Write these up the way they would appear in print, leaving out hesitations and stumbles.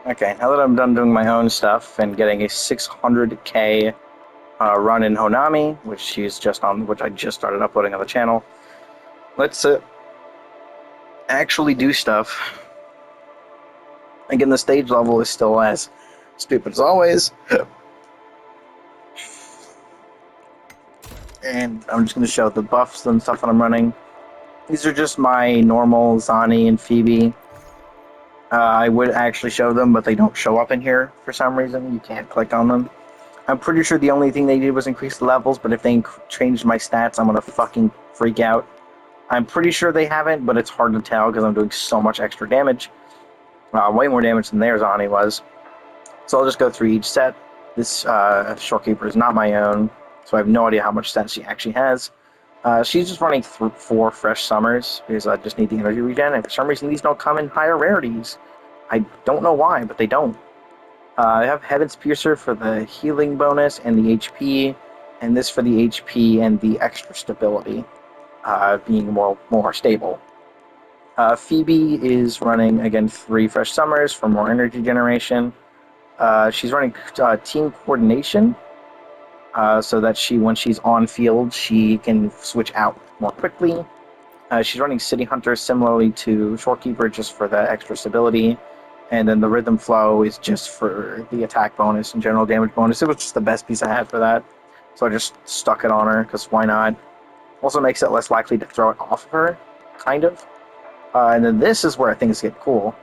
Okay, now that I'm done doing my own stuff and getting a 600k run in Honami, which I just started uploading on the channel, let's actually do stuff. Again, the stage level is still as stupid as always, and I'm just going to show the buffs and stuff that I'm running. These are just my normal Zani and Phoebe. I would actually show them, but they don't show up in here for some reason. You can't click on them. I'm pretty sure the only thing they did was increase the levels, but if they changed my stats, I'm gonna fucking freak out. I'm pretty sure they haven't, but it's hard to tell because I'm doing so much extra damage. Way more damage than theirs Ani was. So I'll just go through each set. This Shorekeeper is not my own, so I have no idea how much stats she actually has. She's just running through 4 fresh summers because I just need the energy regen, and for some reason these don't come in higher rarities. I don't know why, but they don't. I have Heaven's Piercer for the healing bonus and the HP, and this for the HP and the extra stability, being more stable. Phoebe is running, again, 3 fresh summers for more energy generation. She's running team coordination, so that when she's on field, she can switch out more quickly. She's running City Hunter similarly to Shorekeeper, just for the extra stability. And then the Rhythm Flow is just for the attack bonus and general damage bonus. It was just the best piece I had for that. So I just stuck it on her, because why not? Also makes it less likely to throw it off of her, kind of. And then this is where things get cool.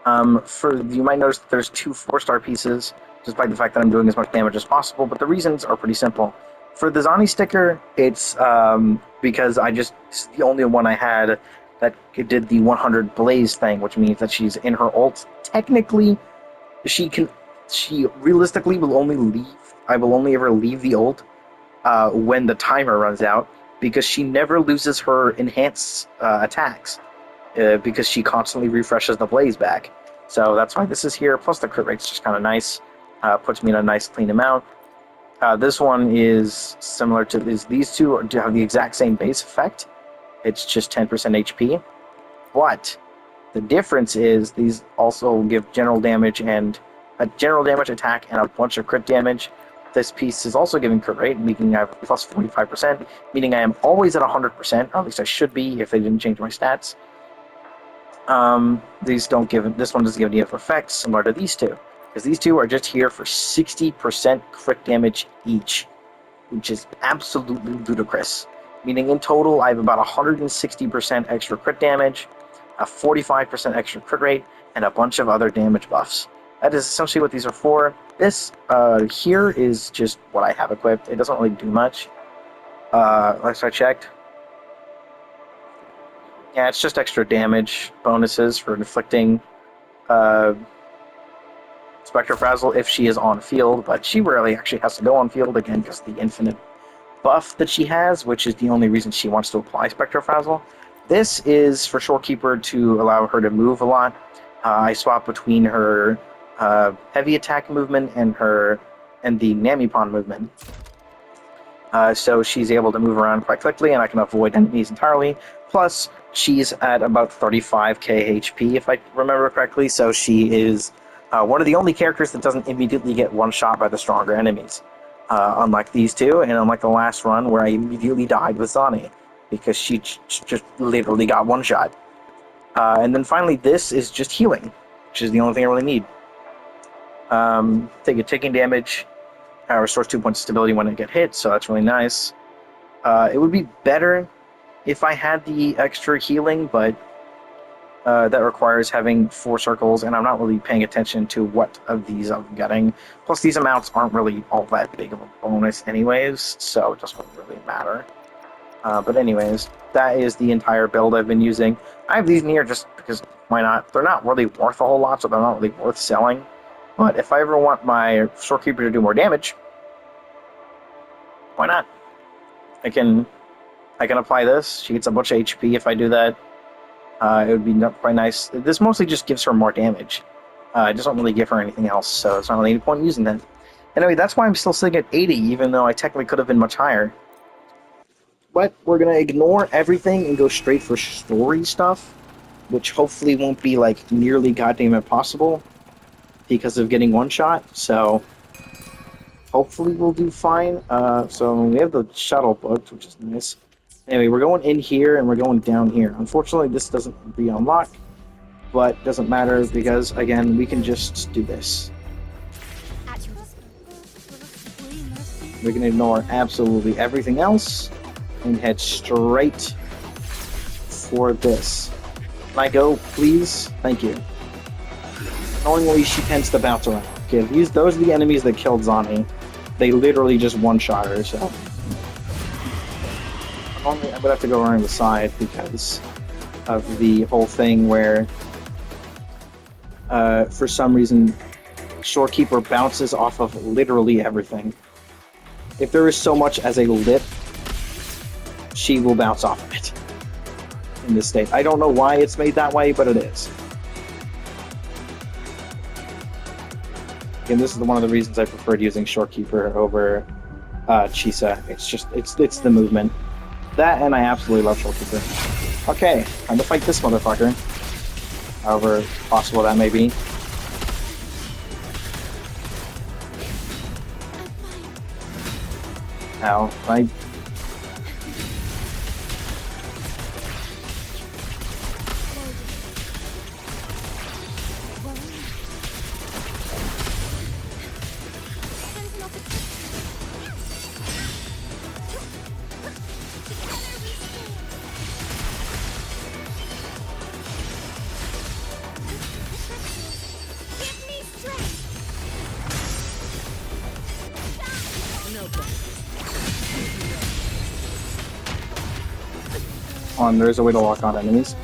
You might notice that there's 2 4-star pieces, despite the fact that I'm doing as much damage as possible, but the reasons are pretty simple. For the Zani sticker, it's because it's the only one I had that did the 100 blaze thing, which means that she's in her ult. Technically, she realistically will only leave. I will only ever leave the ult when the timer runs out, because she never loses her enhanced attacks, because she constantly refreshes the blaze back. So that's why this is here. Plus the crit rate's just kind of nice. Puts me in a nice clean amount. This one is similar to these two have the exact same base effect. It's just 10% HP. But the difference is these also give general damage and a general damage attack and a bunch of crit damage. This piece is also giving crit rate, meaning I have plus 45%, meaning I am always at 100%, or at least I should be if they didn't change my stats. This one doesn't give any effects similar to these two, because these two are just here for 60% crit damage each, which is absolutely ludicrous. Meaning in total, I have about 160% extra crit damage, a 45% extra crit rate, and a bunch of other damage buffs. That is essentially what these are for. This here is just what I have equipped. It doesn't really do much. Last I checked. Yeah, it's just extra damage bonuses for inflicting Spectrofrazzle if she is on field, but she rarely actually has to go on field, again, because the infinite buff that she has, which is the only reason she wants to apply Spectrofrazzle. This is for Shorekeeper to allow her to move a lot. I swap between her heavy attack movement and the Namipon movement. So she's able to move around quite quickly, and I can avoid enemies entirely. Plus, she's at about 35k HP, if I remember correctly, so she is one of the only characters that doesn't immediately get one-shot by the stronger enemies. Unlike these two, and unlike the last run where I immediately died with Zani, because she just literally got one-shot. And then finally, this is just healing, which is the only thing I really need. Taking damage restores 2 points of stability when it get hit, so that's really nice. It would be better if I had the extra healing, but that requires having 4 circles, and I'm not really paying attention to what of these I'm getting. Plus, these amounts aren't really all that big of a bonus anyways, so it doesn't really matter. But anyways, that is the entire build I've been using. I have these near just because why not? They're not really worth a whole lot, so they're not really worth selling. But if I ever want my Shorekeeper to do more damage, why not? I can apply this. She gets a bunch of HP if I do that. It would be quite nice. This mostly just gives her more damage. It doesn't really give her anything else, so it's not really any point in using that. Anyway, that's why I'm still sitting at 80, even though I technically could have been much higher. But we're going to ignore everything and go straight for story stuff. which hopefully won't be like nearly goddamn impossible because of getting one shot. So hopefully we'll do fine. So we have the shuttle booked, which is nice. Anyway, we're going in here and we're going down here. Unfortunately, this doesn't re-unlock, but doesn't matter because again, we can just do this. We can ignore absolutely everything else and head straight for this. Can I go, please? Thank you. Normally, she tends to bounce around. Okay, those are the enemies that killed Zani. They literally just one-shot her, so... I'm gonna have to go around the side because of the whole thing where, for some reason, Shorekeeper bounces off of literally everything. If there is so much as a lip, she will bounce off of it in this state. I don't know why it's made that way, but it is. And this is one of the reasons I preferred using Shorekeeper over Chisa. It's the movement. That, and I absolutely love Shorekeeper. Okay, time to fight this motherfucker. However possible that may be. Ow, right? There's a way to lock on enemies.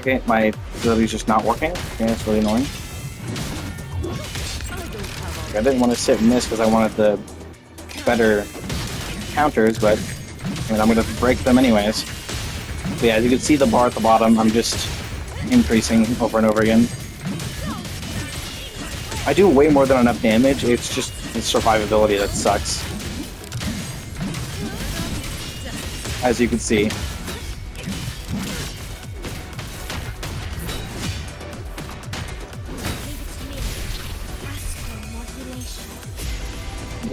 Okay, my ability's just not working. Okay, that's really annoying. Okay, I didn't want to sit in this because I wanted the better counters, but I mean, I'm going to break them anyways. But yeah, as you can see the bar at the bottom, I'm just increasing over and over again. I do way more than enough damage, it's just the survivability that sucks. As you can see.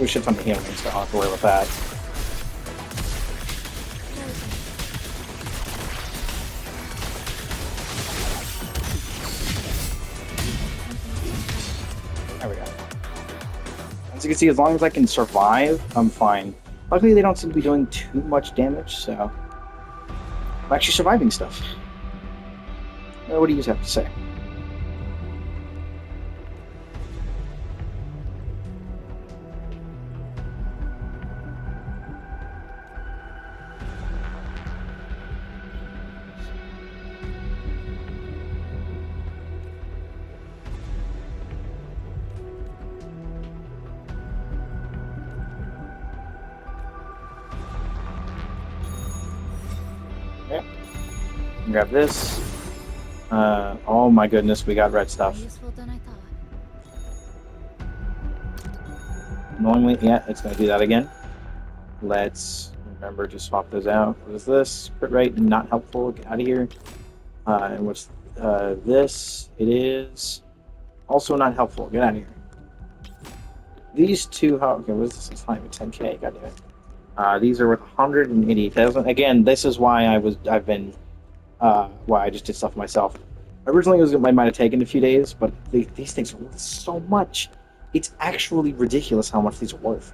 We should find the healing, so I'll have to worry with that. There we go. As you can see, as long as I can survive, I'm fine. Luckily, they don't seem to be doing too much damage, so... I'm actually surviving stuff. What do you have to say? Okay. Grab this. Oh my goodness, we got red stuff. Annoyingly, yeah, it's going to do that again. Let's remember to swap those out. What is this? Crit rate, not helpful. Get out of here. And what's this? It is also not helpful. Get out of here. These two, okay, what is this? It's not even 10k. God damn it. These are worth 180,000. Again, this is why why I just did stuff myself. Originally, it might have taken a few days, but these things are worth so much. It's actually ridiculous how much these are worth.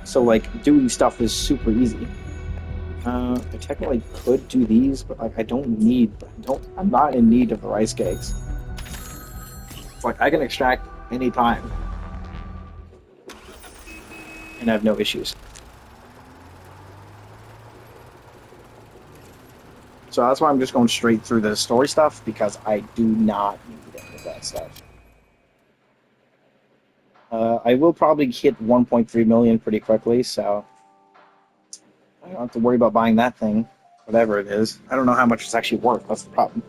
So, like, doing stuff is super easy. I technically could do these, but like, I'm not in need of the rice cakes. It's like I can extract any time, and I have no issues. So that's why I'm just going straight through the story stuff, because I do not need any of that stuff. I will probably hit 1.3 million pretty quickly, so I don't have to worry about buying that thing, whatever it is. I don't know how much it's actually worth. That's the problem.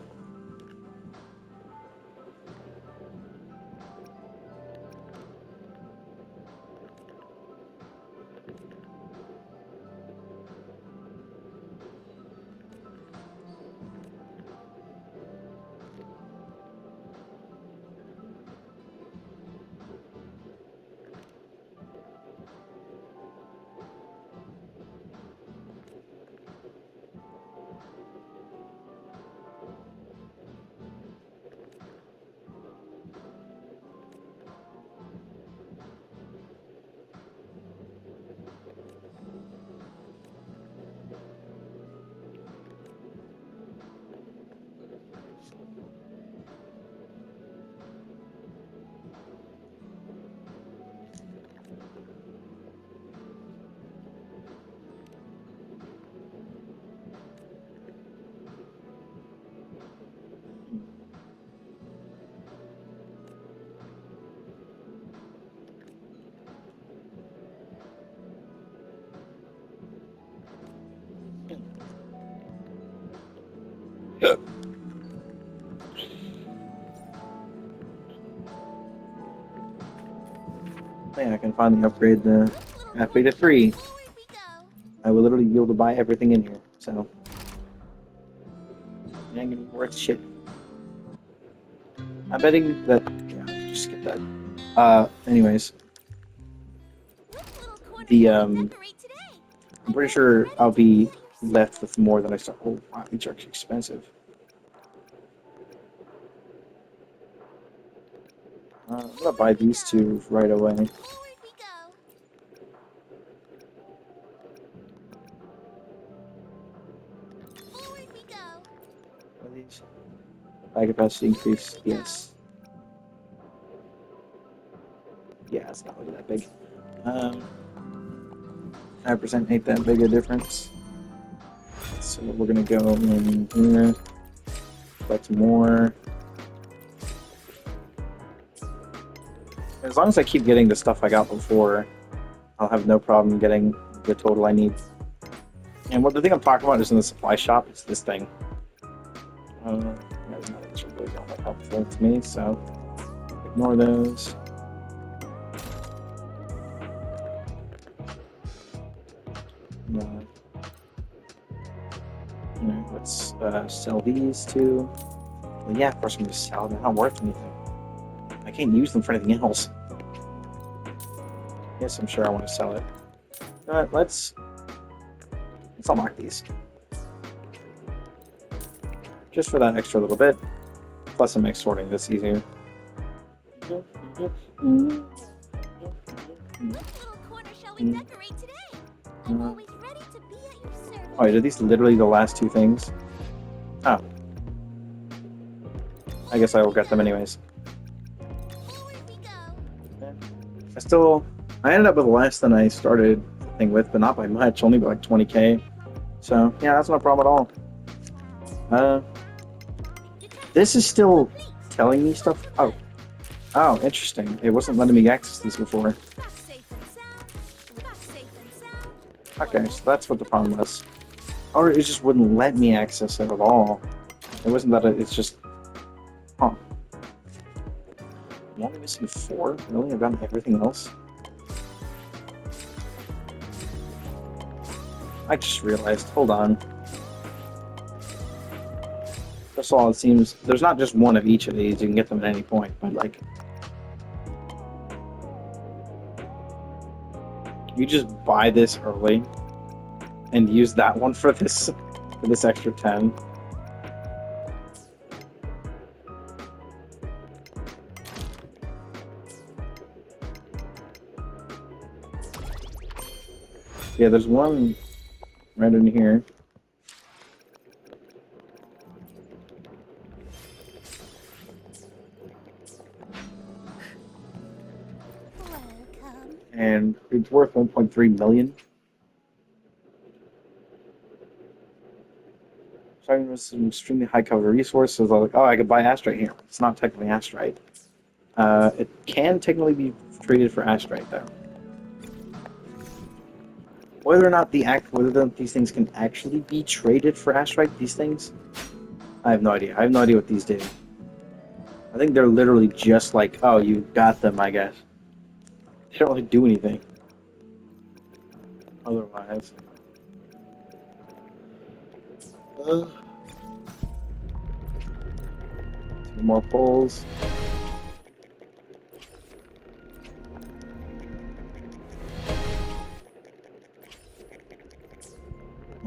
Yeah, I can finally upgrade the halfway to 3. I will literally be able to buy everything in here, so it ain't gonna be worth shit. I'm betting that. Yeah, just skip that. Anyways, I'm pretty sure I'll be left with more than I start. Oh, wow, these are actually expensive. I'm gonna buy these two right away. What are these? Buy capacity increase, yes. Yeah, it's not really that big. 5% ain't that big a difference. So we're gonna go in here, collect more. As long as I keep getting the stuff I got before, I'll have no problem getting the total I need. And what the thing I'm talking about is in the supply shop, it's this thing. Yeah, these are really not that helpful to me, so ignore those. Let's sell these two. Well, yeah, of course I'm going to sell them. They're not worth anything. I can't use them for anything else. Yes, I'm sure I want to sell it. Let's unlock these. Just for that extra little bit. Plus it makes sorting this easier. Oh, are these literally the last two things? Oh. I guess I will get them anyways. I ended up with less than I started the thing with, but not by much, only by like 20k. So, yeah, that's no problem at all. This is still telling me stuff. Oh, interesting. It wasn't letting me access these before. Okay, so that's what the problem was. Or it just wouldn't let me access it at all. It wasn't that it's just... Huh. I'm only missing 4? Really? I've done everything else? I just realized. Hold on. First of all, it seems... There's not just one of each of these. You can get them at any point, but like... You just buy this early and use that one for this extra 10. Yeah, there's one right in here. And it's worth 1.3 million. So it was an extremely high cover resource. So I was like, oh, I could buy astrite here. It's not technically astrite. It can technically be traded for astrite though. whether or not these things can actually be traded for astrite, these things, I have no idea. I have no idea what these do. I think they're literally just like, oh, you got them, I guess. They don't really do anything. Otherwise. Two more pulls.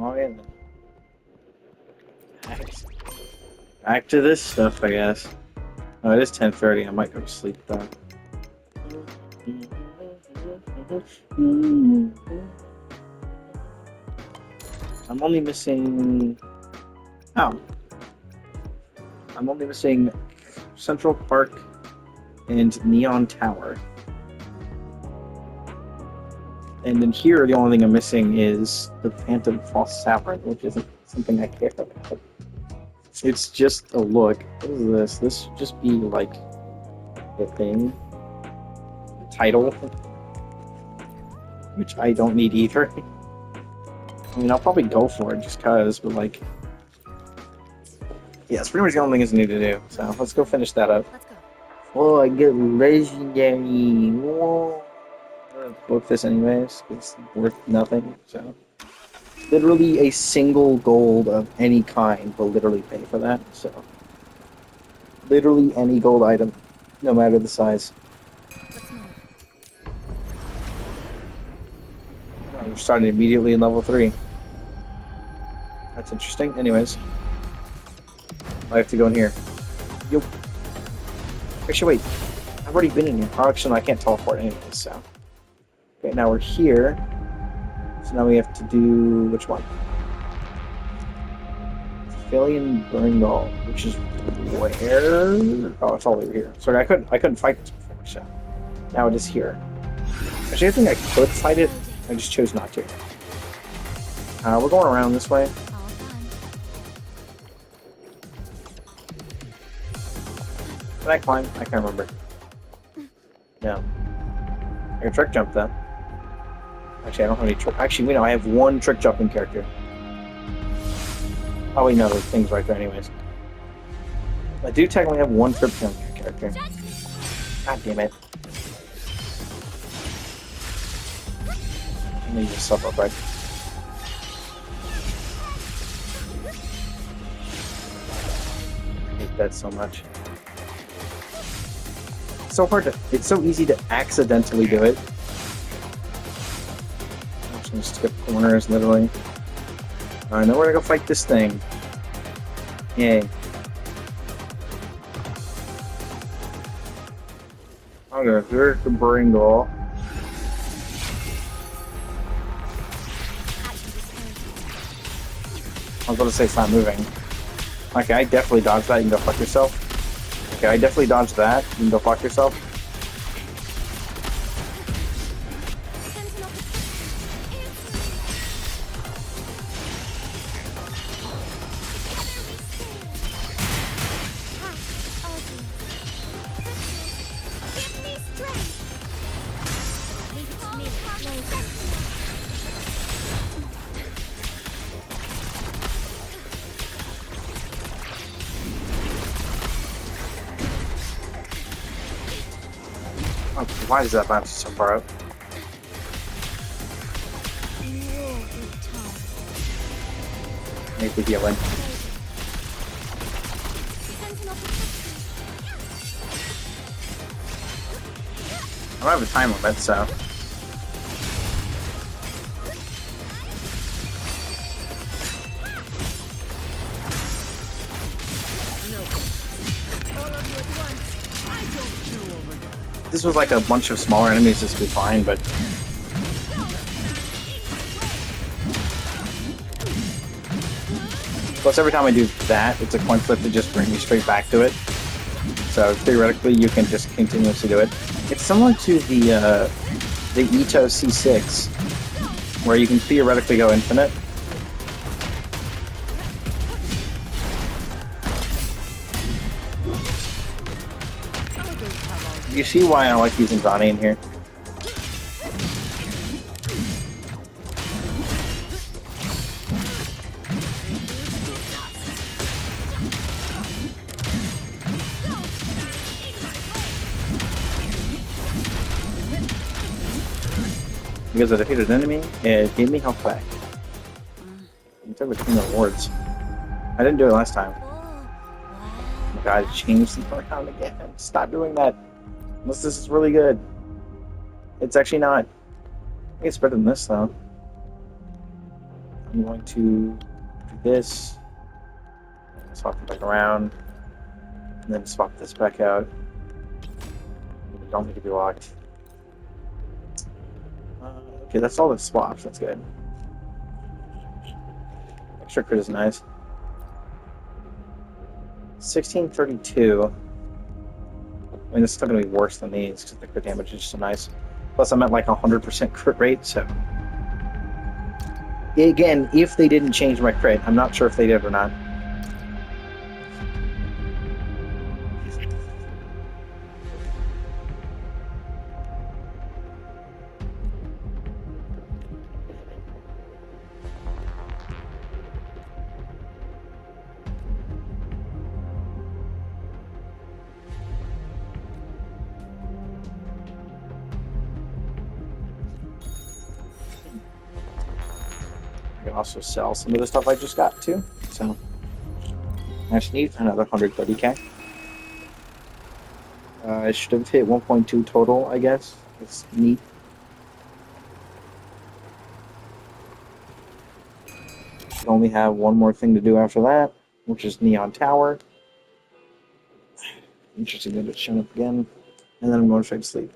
Oh yeah. Back to this stuff, I guess. Oh, it is 10:30. I might go to sleep though. I'm only missing. Oh. I'm only missing Central Park and Neon Tower. And then here, the only thing I'm missing is the Phantom False Sovereign, which isn't something I care about. It's just a look. What is this? This should just be like the thing. The title. Which I don't need either. I mean, I'll probably go for it just cause, but like... Yeah, it's pretty much the only thing I need to do. So let's go finish that up. Let's go. Oh, I get legendary. Whoa. I'm gonna book this anyways. It's worth nothing, so... Literally a single gold of any kind will literally pay for that, so... Literally any gold item, no matter the size. Let's move. We're starting immediately in level 3. That's interesting. Anyways. I have to go in here. Yo. Actually, wait. I've already been in here. Oh, actually, no, I can't teleport anyways, so... Okay, now we're here. So now we have to do which one? Philian Bringal, which is where? Oh, it's all over here. Sorry, I couldn't fight this before, so now it is here. Actually, I think I could fight it. I just chose not to. We're going around this way. Did I climb? I can't remember. No. I can trick jump though. Actually, I don't have any trick. Actually, I have one trick jumping character. Oh wait, no, there's things right there anyways. I do technically have one trick jumping character. God damn it. I need to sub up, right? I hate that so much. It's so hard to... It's so easy to accidentally do it. I'm just gonna skip corners, literally. I know where to go fight this thing. Yay. I'm gonna do the Bringle. I was about to say it's not moving. Okay, I definitely dodged that. You can go fuck yourself. Okay, I definitely dodged that. You can go fuck yourself. Oh, why is that bounce so far up? Need the healing. I don't have a time limit, so... If this was like a bunch of smaller enemies, this would be fine, but... Plus, every time I do that, it's a coin flip to just bring me straight back to it. So, theoretically, you can just continuously do it. It's similar to the Ito C6, where you can theoretically go infinite. You see why I like using Donnie in here? Because I defeated an enemy, it gave me health back. You took the King of Rewards. I didn't do it last time. Oh my god, it changed the around again. Stop doing that. Unless this is really good. It's actually not. I think it's better than this, though. I'm going to do this. Swap it back around. And then swap this back out. We don't need to be locked. Okay, that's all the swaps. That's good. Extra crit is nice. 1632. I mean, this is still going to be worse than these because the crit damage is so nice. Plus, I'm at like 100% crit rate, so. Again, if they didn't change my crit, I'm not sure if they did or not. I can also sell some of the stuff I just got too. So I just need another 130k. I should have hit 1.2 total, I guess. It's neat. Should only have one more thing to do after that, which is Neon Tower. Interesting that it's shown up again. And then I'm going straight to sleep.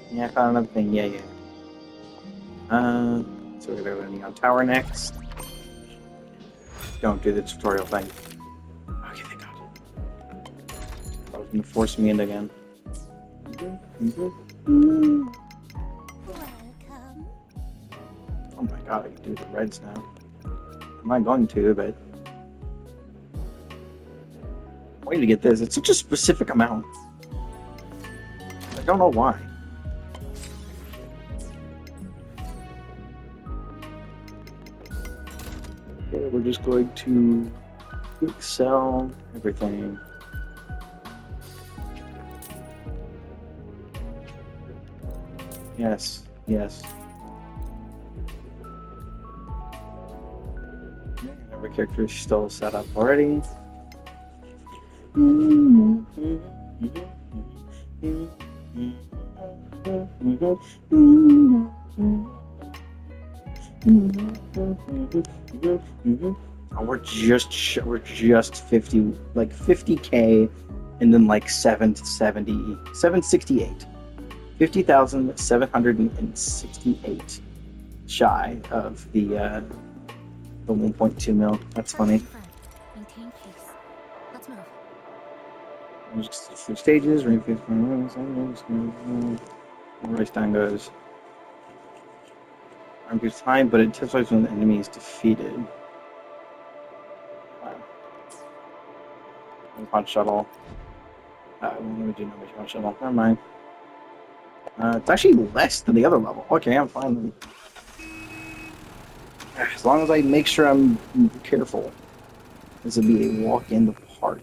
Yeah, I found another thing. Yeah. So we're gonna go to Neon Tower next. Don't do the tutorial thing. Okay, thank God. That was gonna force me in again. Oh my God, I can do the reds now. I'm not going to, but I'm waiting to get this. It's such a specific amount. I don't know why. Okay, we're just going to quick sell everything. Yes. Every character is still set up already. Oh, we're just 50, like 50k, and then like 768, 50,768 shy of the 1.2 mil. That's funny. Just 3 stages, rank 15 race time goes. Rank is fine, but it testifies when the enemy is defeated. Punch shuttle. Let me do no punch shuttle. Never mind. It's actually less than the other level. Okay, I'm fine. As long as I make sure I'm careful. This will be a walk in the park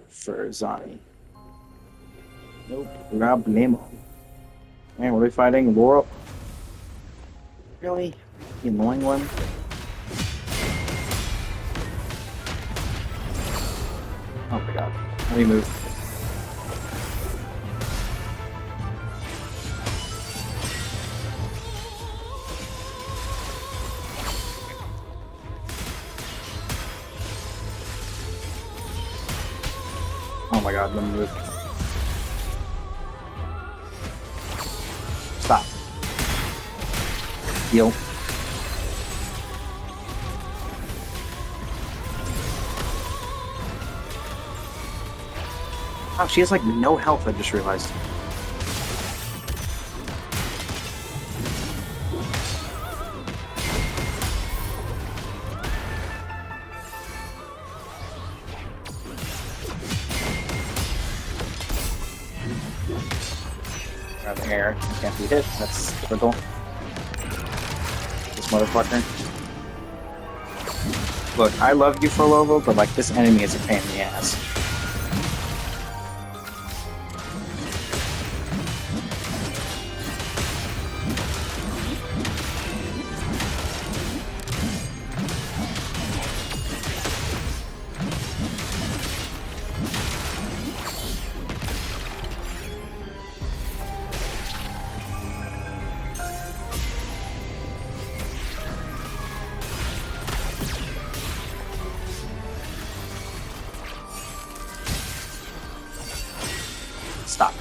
for Zani. No problemo. Man, what are we fighting? Laurel? Really? The annoying one? Oh my God. Let me move. Oh my god, let me move. Stop. Heal. Oh, she has like no health, I just realized. Out of the air. Can't be hit. That's typical. This motherfucker. Look, I love you for Lovo, but like this enemy is a pain in the ass. Stop.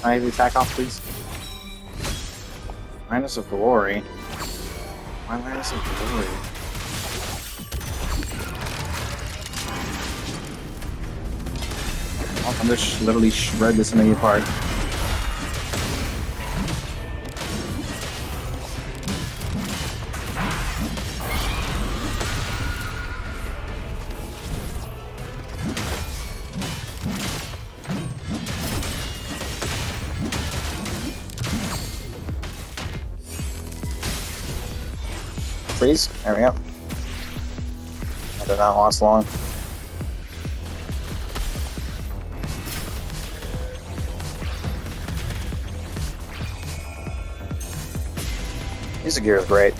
Can I have the attack off, please? Minus of glory. Why minus of glory? I'm just literally shred this enemy apart. Freeze. There we go. I did not last long. Music gear is great. In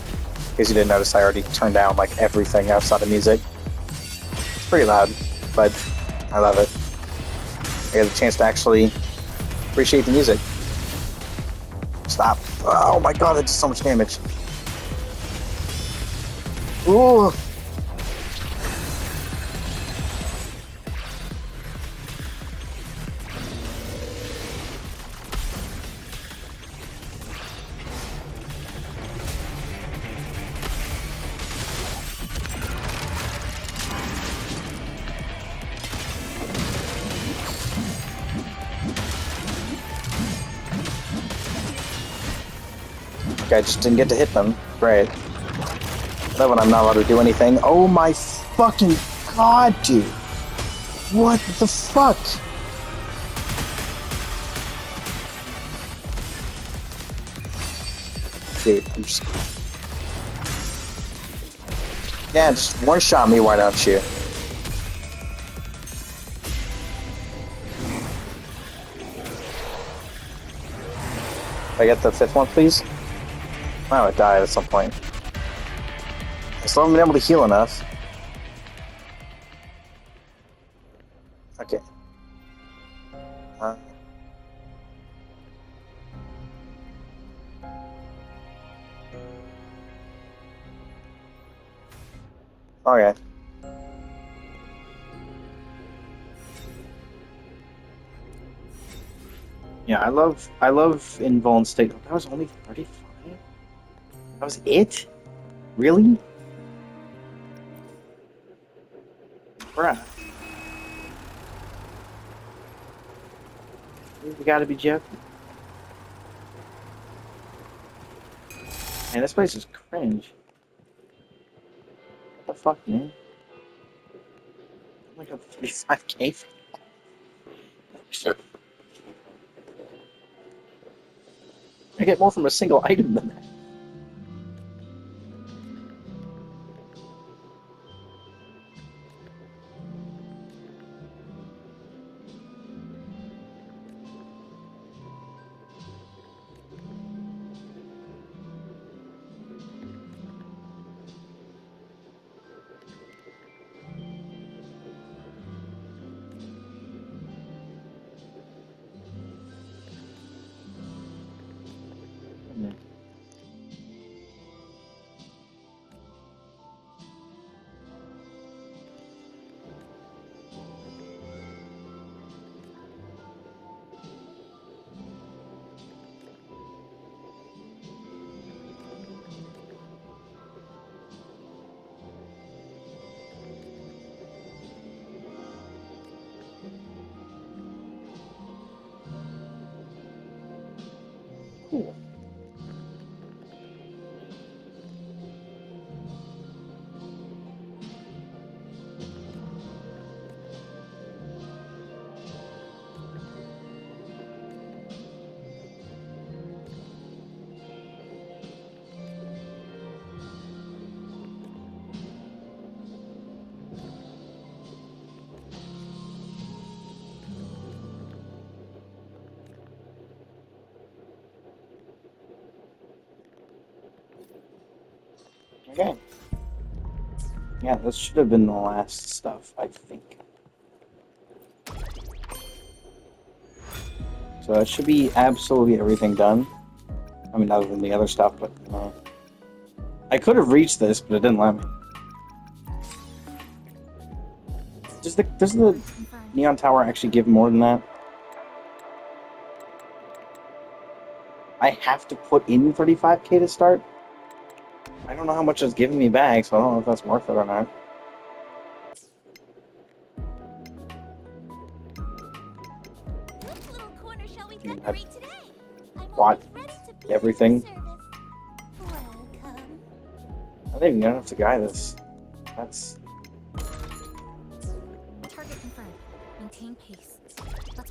case you didn't notice, I already turned down like everything outside of music. It's pretty loud, but I love it. I get a chance to actually appreciate the music. Stop. Oh my god, that did so much damage. Ooh. Okay, I just didn't get to hit them. Great. That one I'm not allowed to do anything. Oh my fucking god, dude! What the fuck? Dude, I'm just... Yeah, just one-shot me, why don't you? Can I get the fifth one, please? Oh, it died at some point. I still haven't been able to heal enough. Okay. Okay. Yeah, I love Invuln State. That was only 35? That was it? Really? Bruh. You gotta be joking. Man, this place is cringe. What the fuck, man? I'm like a 35k. I get more from a single item than that. Okay. Yeah, this should have been the last stuff, I think. So that should be absolutely everything done. I mean, other than the other stuff, but I could have reached this, but it didn't let me. Does the Neon Tower actually give more than that? I have to put in 35k to start? I don't know how much it's giving me back, so I don't know if that's worth it or not. Which little corner shall we decorate today? I'm What? always ready to be Everything? of service. Welcome. I don't even know enough to guy this. That's... Target confirmed. Maintain pace.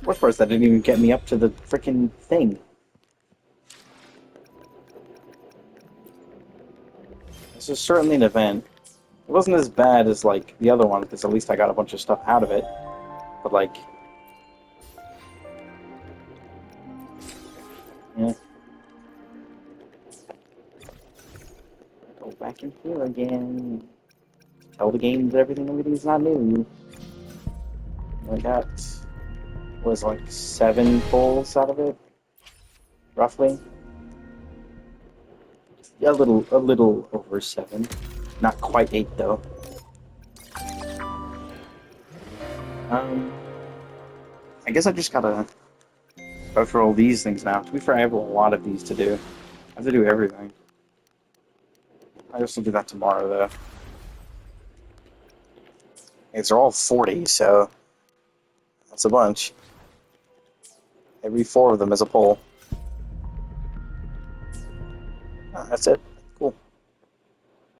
Worst part is that didn't even get me up to the freaking thing. This is certainly an event. It wasn't as bad as, like, the other one, because at least I got a bunch of stuff out of it. But, like... Yeah. Go back in here again. Tell the game that everything's not new. I got... was like 7 pulls out of it? Roughly? A little over 7. Not quite 8, though. I guess I just gotta go through all these things now. To be fair, I have a lot of these to do. I have to do everything. I guess I'll do that tomorrow, though. They're all 40, so that's a bunch. Every 4 of them is a pull. That's it.